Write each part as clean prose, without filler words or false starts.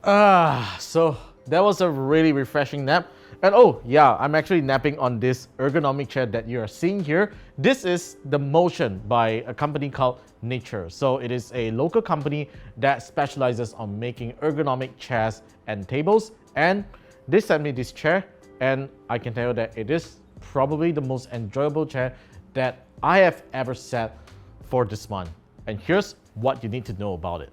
So that was a really refreshing nap. And oh yeah, I'm actually napping on this ergonomic chair that you are seeing here. This is the Motion by a company called Niture. So it is a local company that specializes on making ergonomic chairs and tables. And they sent me this chair, and I can tell you that it is probably the most enjoyable chair that I have ever sat for this month. And here's what you need to know about it.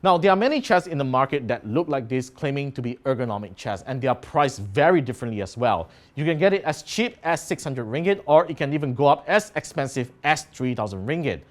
Now, there are many chairs in the market that look like this, claiming to be ergonomic chairs, and they are priced very differently as well. You can get it as cheap as 600 ringgit, or it can even go up as expensive as 3,000 ringgit.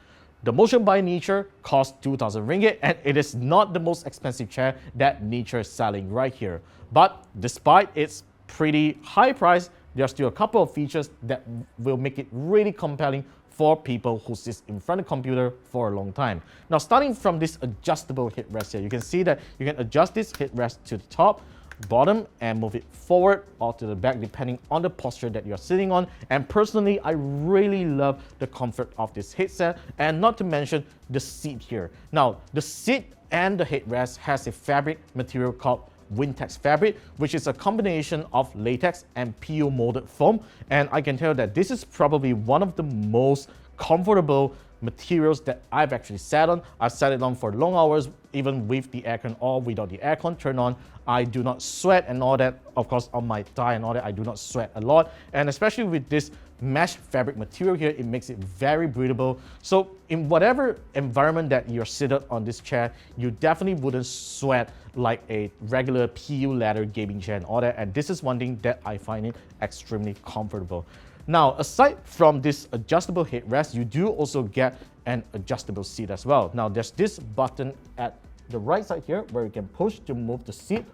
The Motion by Niture costs 2,000 ringgit, and it is not the most expensive chair that Niture is selling right here. But despite its pretty high price, there are still a couple of features that will make it really compelling for people who sit in front of the computer for a long time. Now, starting from this adjustable headrest here, you can see that you can adjust this headrest to the top, bottom, and move it forward or to the back depending on the posture that you're sitting on. And personally, I really love the comfort of this headset, and not to mention the seat here. Now, the seat and the headrest has a fabric material called Wintex fabric, which is a combination of latex and PU molded foam, and I can tell that this is probably one of the most comfortable materials that I've actually sat on. I've sat it on for long hours, even with the aircon or without the aircon turned on. I do not sweat and all that. Of course, on my thigh and all that, I do not sweat a lot. And especially with this mesh fabric material here, it makes it very breathable. So in whatever environment that you're seated on this chair, you definitely wouldn't sweat like a regular PU leather gaming chair and all that. And this is one thing that I find it extremely comfortable. Now, aside from this adjustable headrest, you do also get an adjustable seat as well. Now, there's this button at the right side here where you can push to move the seat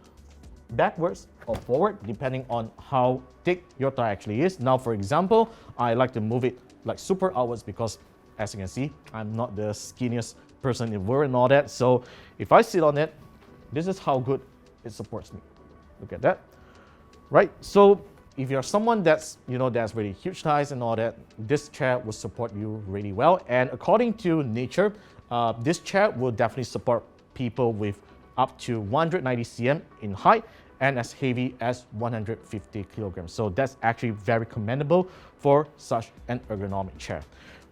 backwards or forward depending on how thick your thigh actually is. Now, for example, I like to move it like super outwards because, as you can see, I'm not the skinniest person in the world and all that. So if I sit on it, this is how good it supports me. Look at that, right? So if you're someone that's, that's really huge thighs and all that, this chair will support you really well. And according to Niture, this chair will definitely support people with up to 190 cm in height and as heavy as 150 kilograms. So that's actually very commendable for such an ergonomic chair.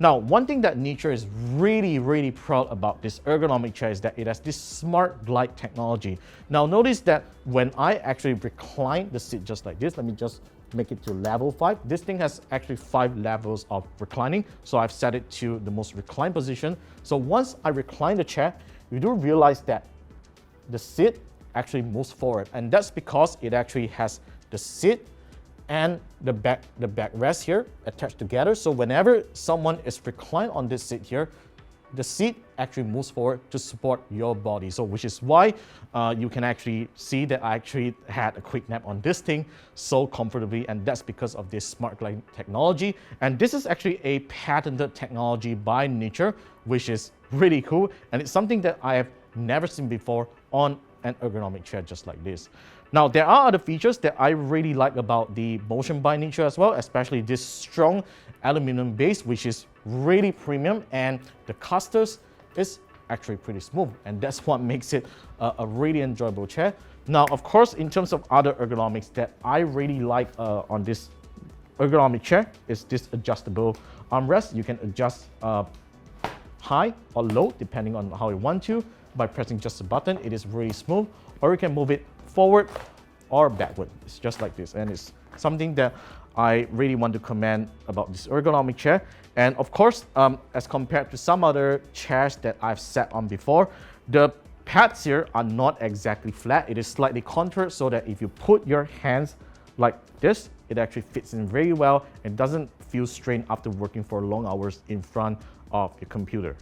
Now, one thing that Niture is really proud about this ergonomic chair is that it has this smart glide technology. Now, notice that when I actually recline the seat just like this, let me just make it to level 5. This thing has actually 5 levels of reclining. So I've set it to the most reclined position. So once I recline the chair, you do realize that the seat actually moves forward, and that's because it actually has the seat and the backrest here attached together. So whenever someone is reclined on this seat here, the seat actually moves forward to support your body. So which is why you can actually see that I actually had a quick nap on this thing so comfortably, and that's because of this smart glide technology. And this is actually a patented technology by Niture, which is really cool, and it's something that I have never seen before on an ergonomic chair just like this. Now, there are other features that I really like about the Motion by Niture as well, especially this strong aluminum base, which is really premium, and the casters is actually pretty smooth, and that's what makes it a really enjoyable chair. Now, of course, in terms of other ergonomics that I really like on this ergonomic chair is this adjustable armrest. You can adjust high or low depending on how you want to by pressing just a button. It is really smooth, or you can move it forward or backward. It's just like this, and it's something that I really want to commend about this ergonomic chair. And of course, as compared to some other chairs that I've sat on before, the pads here are not exactly flat. It is slightly contoured so that if you put your hands like this, it actually fits in very well and doesn't feel strained after working for long hours in front of your computer.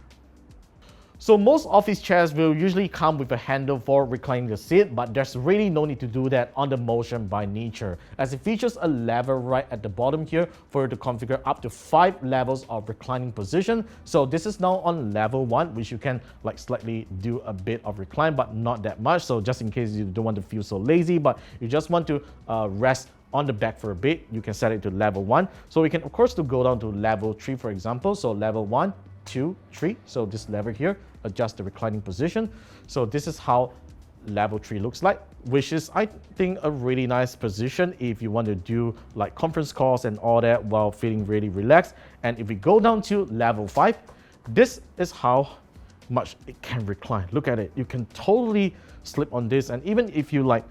So most office chairs will usually come with a handle for reclining the seat, but there's really no need to do that on the Motion by Niture, as it features a lever right at the bottom here for you to configure up to 5 levels of reclining position. So this is now on level 1, which you can like slightly do a bit of recline, but not that much. So just in case you don't want to feel so lazy, but you just want to rest on the back for a bit, you can set it to level 1. So we can of course to go down to level 3, for example. So level 1, 2, 3. So this lever here adjusts the reclining position. So this is how level 3 looks like, which is, I think, a really nice position if you want to do like conference calls and all that while feeling really relaxed. And if we go down to level 5, this is how much it can recline. Look at it. You can totally slip on this, and even if you like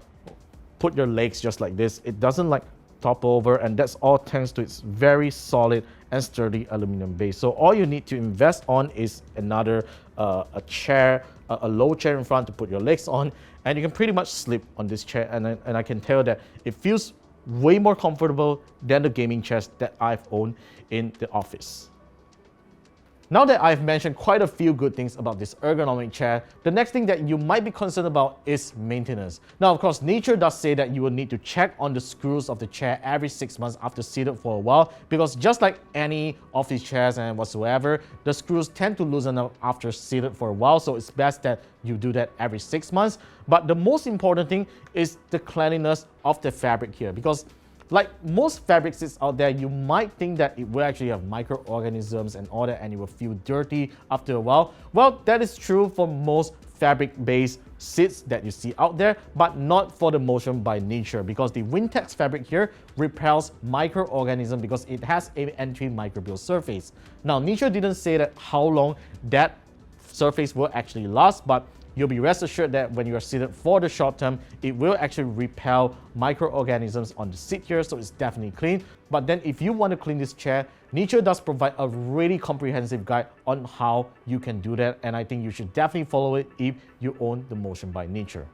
put your legs just like this, it doesn't like topple over, and that's all thanks to its very solid and sturdy aluminum base. So all you need to invest on is another a chair, a low chair in front to put your legs on, and you can pretty much sleep on this chair, and I can tell that it feels way more comfortable than the gaming chairs that I've owned in the office. Now that I've mentioned quite a few good things about this ergonomic chair, the next thing that you might be concerned about is maintenance. Now, of course, Niture does say that you will need to check on the screws of the chair every 6 months after seated for a while, because just like any office chairs and whatsoever, the screws tend to loosen up after seated for a while, so it's best that you do that every 6 months. But the most important thing is the cleanliness of the fabric here, because like most fabrics out there, you might think that it will actually have microorganisms and all that, and it will feel dirty after a while. Well, that is true for most fabric-based seats that you see out there, but not for the Motion by Niture, because the Wintex fabric here repels microorganisms because it has an antimicrobial surface. Now, Niture didn't say that how long that surface will actually last, but you'll be rest assured that when you are seated for the short term, it will actually repel microorganisms on the seat here, so it's definitely clean. But then if you want to clean this chair, Niture does provide a really comprehensive guide on how you can do that, and I think you should definitely follow it if you own the Motion by Niture.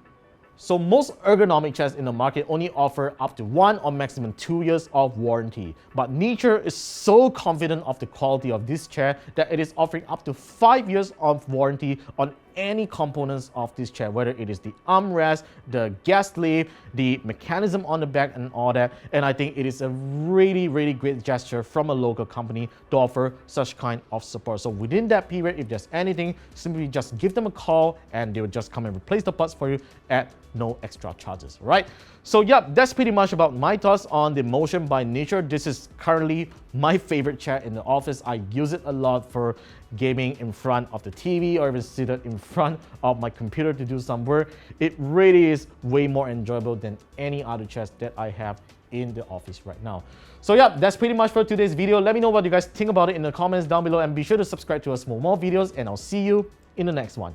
So most ergonomic chairs in the market only offer up to 1 or maximum 2 years of warranty. But Niture is so confident of the quality of this chair that it is offering up to 5 years of warranty on any components of this chair, whether it is the armrest, the gas lift, the mechanism on the back and all that. And I think it is a really, really great gesture from a local company to offer such kind of support. So within that period, if there's anything, simply just give them a call and they will just come and replace the parts for you at no extra charges, right? So yeah, that's pretty much about my thoughts on the Motion by Niture. This is currently my favorite chair in the office. I use it a lot for gaming in front of the TV or even seated in front of my computer to do some work. It really is way more enjoyable than any other chairs that I have in the office right now. So yeah, that's pretty much for today's video. Let me know what you guys think about it in the comments down below, and be sure to subscribe to us for more videos, and I'll see you in the next one.